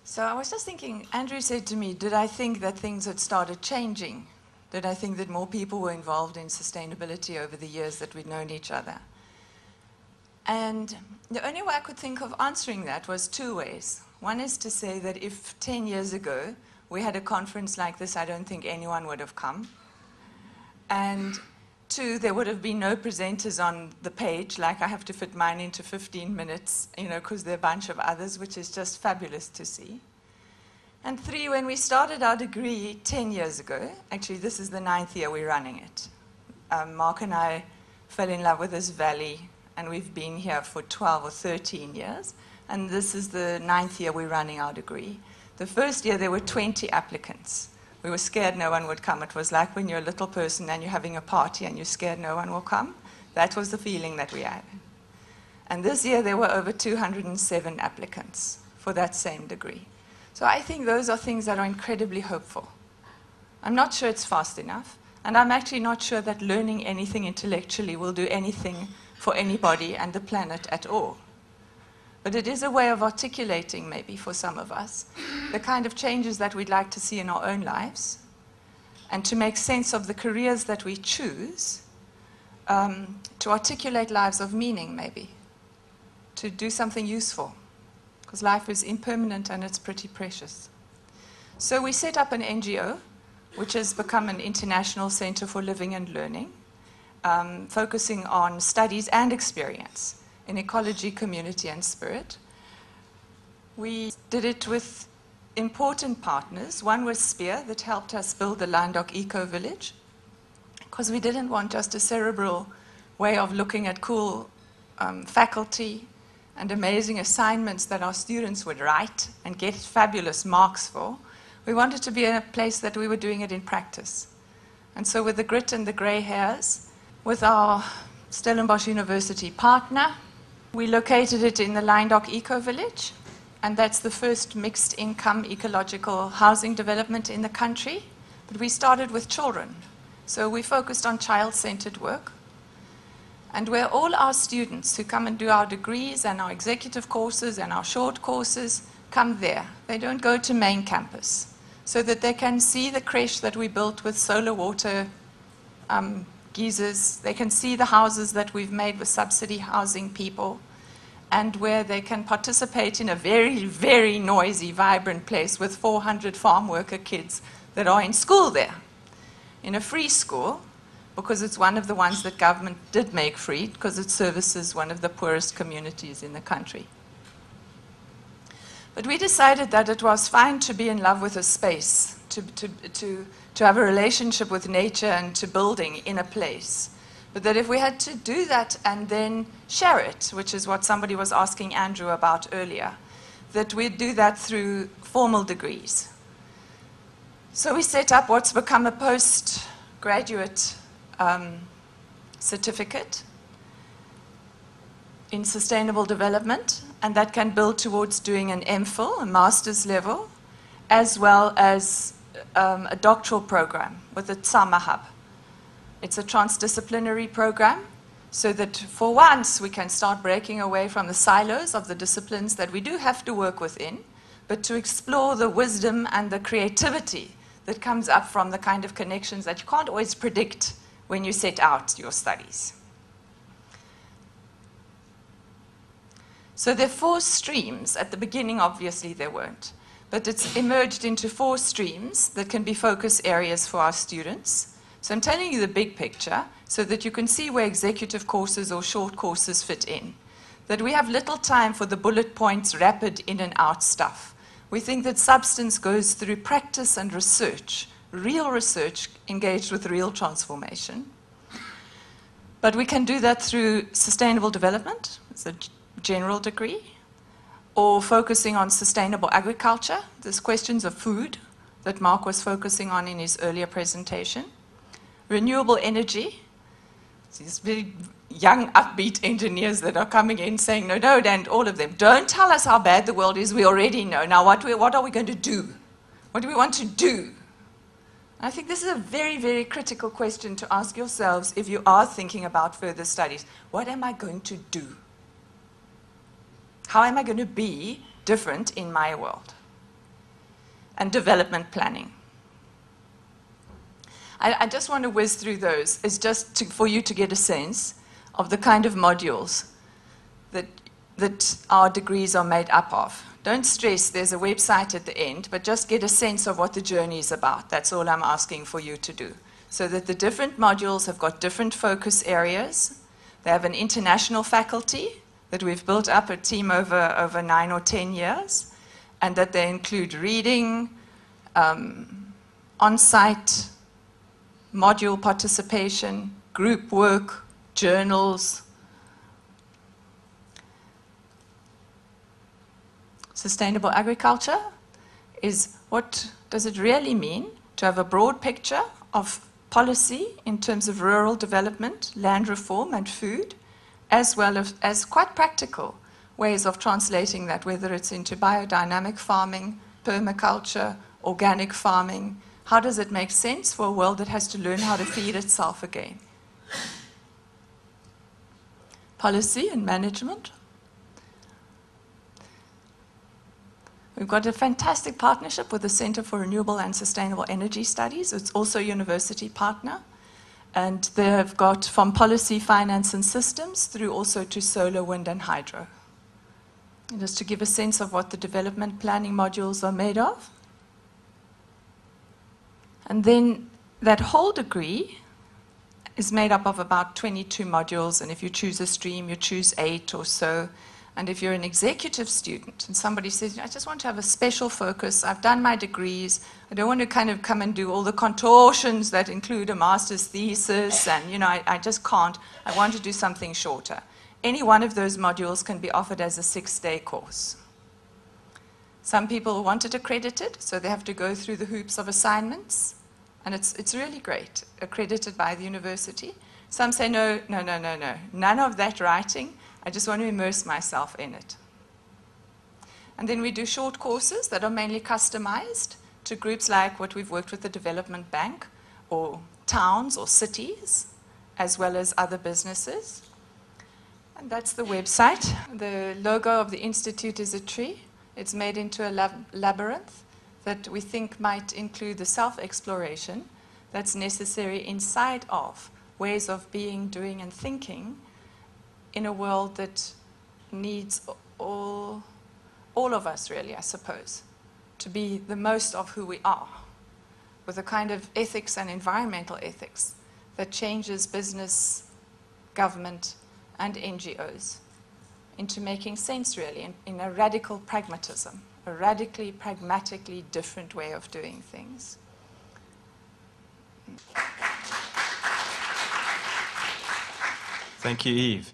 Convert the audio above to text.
So I was just thinking, Andrew said to me, did I think that things had started changing? Did I think that more people were involved in sustainability over the years that we'd known each other? And the only way I could think of answering that was two ways. One is to say that if 10 years ago we had a conference like this, I don't think anyone would have come. And two, there would have been no presenters on the page, like I have to fit mine into 15 minutes, because there are a bunch of others, which is just fabulous to see. And three, when we started our degree 10 years ago, actually this is the 9th year we're running it. Mark and I fell in love with this valley, and we've been here for 12 or 13 years, and this is the 9th year we're running our degree. The first year there were 20 applicants. We were scared no one would come. It was like when you're a little person and you're having a party and you're scared no one will come. That was the feeling that we had. And this year there were over 207 applicants for that same degree. So I think those are things that are incredibly hopeful. I'm not sure it's fast enough, and I'm actually not sure that learning anything intellectually will do anything for anybody and the planet at all. But it is a way of articulating, maybe for some of us, the kind of changes that we'd like to see in our own lives, and to make sense of the careers that we choose, to articulate lives of meaning, maybe, to do something useful, because life is impermanent and it's pretty precious. So we set up an NGO, which has become an international center for living and learning, focusing on studies and experience in ecology, community, and spirit. We did it with important partners. One was Spear, that helped us build the Lynedoch Eco-Village, because we didn't want just a cerebral way of looking at cool faculty and amazing assignments that our students would write and get fabulous marks for. We wanted to be in a place that we were doing it in practice. And so with the grit and the grey hairs, with our Stellenbosch University partner, we located it in the Lynedoch Eco-Village, and that's the first mixed-income ecological housing development in the country. But we started with children, so we focused on child-centered work. And where all our students who come and do our degrees and our executive courses and our short courses come there. They don't go to main campus, so that they can see the creche that we built with solar water geysers. They can see the houses that we've made with subsidy housing people, and where they can participate in a very, very noisy, vibrant place with 400 farm worker kids that are in school there, in a free school, because it's one of the ones that government did make free, because it services one of the poorest communities in the country. But we decided that it was fine to be in love with a space, to have a relationship with nature and to building in a place. But that if we had to do that and then share it, which is what somebody was asking Andrew about earlier, that we'd do that through formal degrees. So we set up what's become a postgraduate certificate in sustainable development, and that can build towards doing an MPhil, a master's level, as well as a doctoral program with the Tsama Hub. It's a transdisciplinary program, so that for once we can start breaking away from the silos of the disciplines that we do have to work within, but to explore the wisdom and the creativity that comes up from the kind of connections that you can't always predict when you set out your studies. So there are 4 streams. At the beginning, obviously, there weren't. But it's emerged into 4 streams that can be focus areas for our students. So I'm telling you the big picture so that you can see where executive courses or short courses fit in. That we have little time for the bullet points, rapid in and out stuff. We think that substance goes through practice and research, real research engaged with real transformation. But we can do that through sustainable development. It's a general degree, or focusing on sustainable agriculture. There's questions of food that Mark was focusing on in his earlier presentation. Renewable energy. These very young, upbeat engineers that are coming in saying, no, and all of them, don't tell us how bad the world is, we already know. Now what are we going to do? What do we want to do? I think this is a very, very critical question to ask yourselves if you are thinking about further studies. What am I going to do? How am I going to be different in my world? and development planning. I just want to whiz through those. It's just for you to get a sense of the kind of modules that our degrees are made up of. Don't stress, there's a website at the end, but just get a sense of what the journey is about. That's all I'm asking for you to do. So that the different modules have got different focus areas. They have an international faculty that we've built up a team over 9 or 10 years, and that they include reading, on-site module participation, group work, journals. Sustainable agriculture is, what does it really mean to have a broad picture of policy in terms of rural development, land reform and food, as well as quite practical ways of translating that, whether it's into biodynamic farming, permaculture, organic farming. How does it make sense for a world that has to learn how to feed itself again? Policy and management. We've got a fantastic partnership with the Center for Renewable and Sustainable Energy Studies. It's also a university partner. And they have got from policy, finance, and systems through also to solar, wind, and hydro. And just to give a sense of what the development planning modules are made of. And then that whole degree is made up of about 22 modules, and if you choose a stream, you choose 8 or so. And if you're an executive student and somebody says, I just want to have a special focus, I've done my degrees, I don't want to kind of come and do all the contortions that include a master's thesis, and I just can't, I want to do something shorter. Any one of those modules can be offered as a 6-day course. Some people want it accredited, so they have to go through the hoops of assignments. And it's really great, accredited by the university. Some say, no, none of that writing. I just want to immerse myself in it. And then we do short courses that are mainly customized to groups like what we've worked with the Development Bank, or towns or cities, as well as other businesses. And that's the website. The logo of the institute is a tree. It's made into a labyrinth that we think might include the self-exploration that's necessary inside of ways of being, doing, and thinking in a world that needs all of us, really, I suppose, to be the most of who we are, with a kind of ethics and environmental ethics that changes business, government, and NGOs into making sense, really, in a radical pragmatism, a radically, pragmatically different way of doing things. Thank you, Eve.